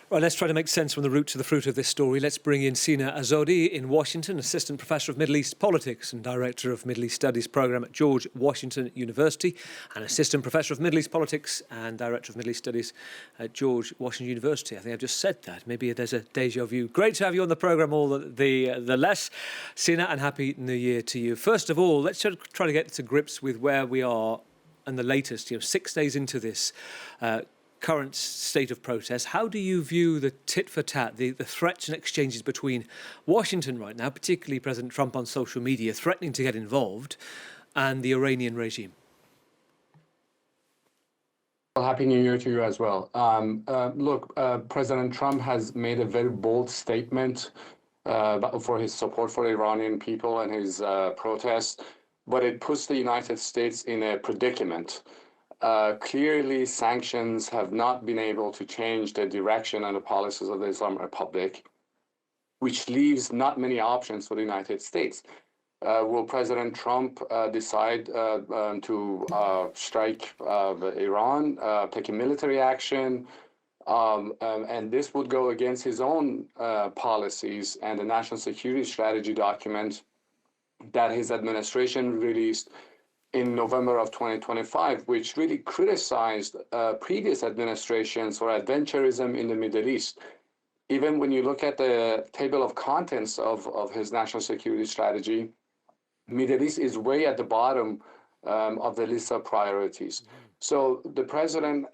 Right, let's try to make sense from the root to the fruit of this story. Let's bring in Sina Azodi in Washington, Assistant Professor of Middle East Politics and Director of Middle East Studies Programme at George Washington University, and Assistant Professor of Middle East Politics and Director of Middle East Studies at George Washington University. I think I've just said that. Maybe there's a deja vu. Great to have you on the programme all the less. Sina, and Happy New Year to you. First of all, let's try to get to grips with where we are and the latest, 6 days into this current state of protest. How do you view the tit-for-tat, the threats and exchanges between Washington right now, particularly President Trump on social media, threatening to get involved, and the Iranian regime? Well, Happy New Year to you as well. Look, President Trump has made a very bold statement for his support for the Iranian people and his protests, but it puts the United States in a predicament. Clearly, sanctions have not been able to change the direction and the policies of the Islamic Republic, which leaves not many options for the United States. Will President Trump decide to strike Iran, take a military action? And this would go against his own policies and the national security strategy document that his administration released in November of 2025, which really criticized previous administrations for adventurism in the Middle East. Even when you look at the table of contents of his national security strategy, Middle East is way at the bottom of the list of priorities. So the president,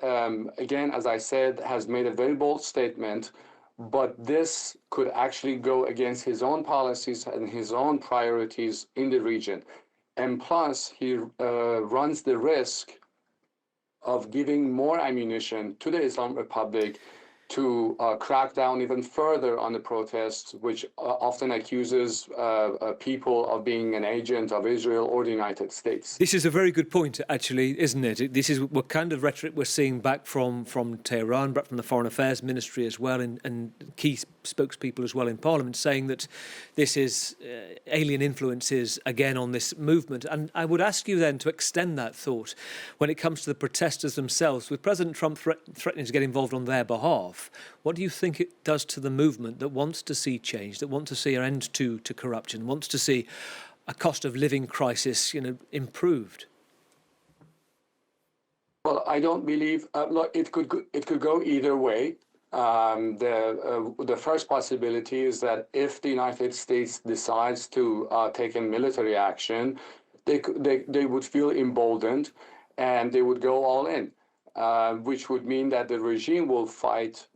again, as I said, has made a very bold statement, but this could actually go against his own policies and his own priorities in the region. And plus, he runs the risk of giving more ammunition to the Islamic Republic to crack down even further on the protests, which often accuses people of being an agent of Israel or the United States. This is a very good point, actually, isn't it? This is what kind of rhetoric we're seeing back from Tehran, back from the Foreign Affairs Ministry as well, and key spokespeople as well in Parliament, saying that this is alien influences again on this movement. And I would ask you then to extend that thought when it comes to the protesters themselves, with President Trump threatening to get involved on their behalf. What do you think it does to the movement that wants to see change, that wants to see an end to corruption, wants to see a cost of living crisis, improved? Well, I don't believe. Look, it could go either way. The first possibility is that if the United States decides to take a military action, they would feel emboldened, and they would go all in, which would mean that the regime will fight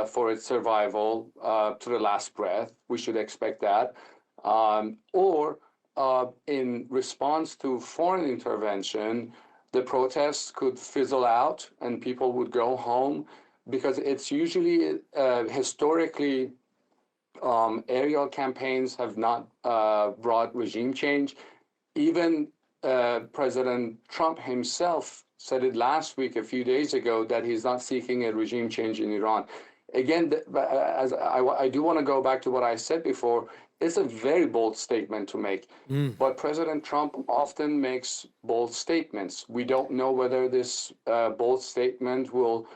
for its survival to the last breath. We should expect that. Or in response to foreign intervention, the protests could fizzle out and people would go home, because it's usually historically aerial campaigns have not brought regime change. Even President Trump himself said it last week, a few days ago, that he's not seeking a regime change in Iran. Again, as I do want to go back to what I said before, it's a very bold statement to make. But President Trump often makes bold statements. We don't know whether this bold statement will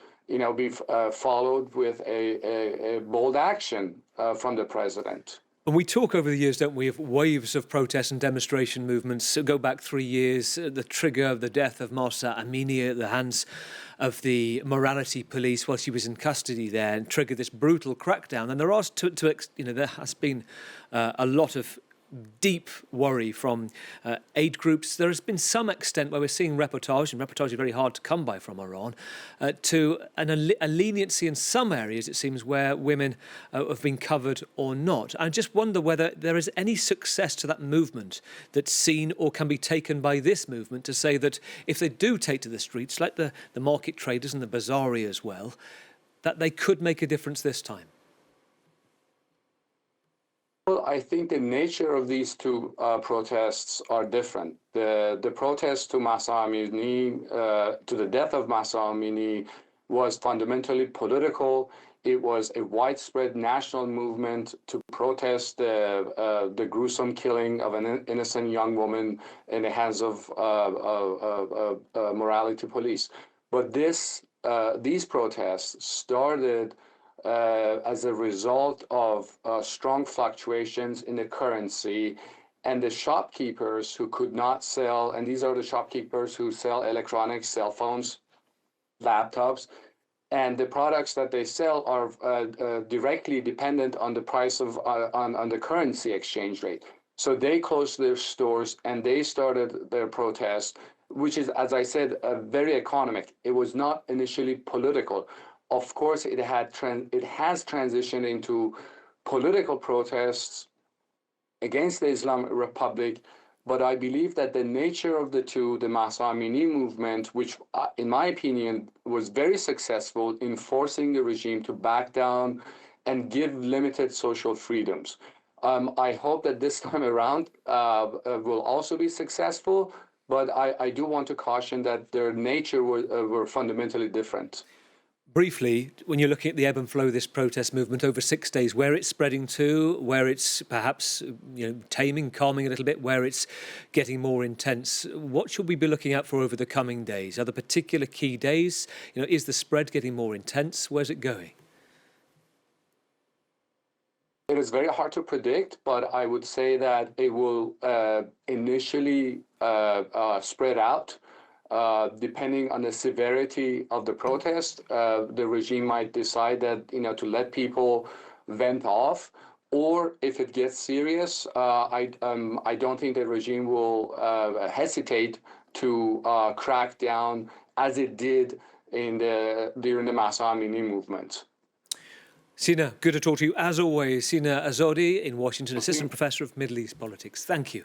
be followed with a bold action from the president. And we talk over the years, don't we, of waves of protest and demonstration movements. So go back 3 years, the trigger of the death of Mahsa Amini at the hands of the morality police while she was in custody there, and triggered this brutal crackdown. And there has been a lot of deep worry from aid groups. There has been some extent where we're seeing reportage, and reportage is very hard to come by from Iran, to a leniency in some areas, it seems, where women have been covered or not. I just wonder whether there is any success to that movement that's seen or can be taken by this movement to say that if they do take to the streets, like the market traders and the Bazari as well, that they could make a difference this time. Well, I think the nature of these two protests are different. The protest to Mahsa Amini, to the death of Mahsa Amini, was fundamentally political. It was a widespread national movement to protest the gruesome killing of an innocent young woman in the hands of morality police. But these protests started as a result of strong fluctuations in the currency, and the shopkeepers who could not sell, and these are the shopkeepers who sell electronics, cell phones, laptops, and the products that they sell are directly dependent on the price of on the currency exchange rate. So they closed their stores and they started their protest, which is, as I said, very economic. It was not initially political. Of course, it has transitioned into political protests against the Islamic Republic, but I believe that the nature of the two, the Mahsa Amini movement, which in my opinion was very successful in forcing the regime to back down and give limited social freedoms. I hope that this time around will also be successful, but I do want to caution that their nature were fundamentally different. Briefly, when you're looking at the ebb and flow of this protest movement over 6 days, where it's spreading to, where it's perhaps taming, calming a little bit, where it's getting more intense, what should we be looking out for over the coming days? Are there particular key days? Is the spread getting more intense? Where's it going? It is very hard to predict, but I would say that it will initially spread out. Depending on the severity of the protest, the regime might decide that to let people vent off, or if it gets serious, I don't think the regime will hesitate to crack down as it did during the Mahsa Amini movement. Sina, good to talk to you as always. Sina Azodi in Washington, Assistant Professor of Middle East Politics. Thank you.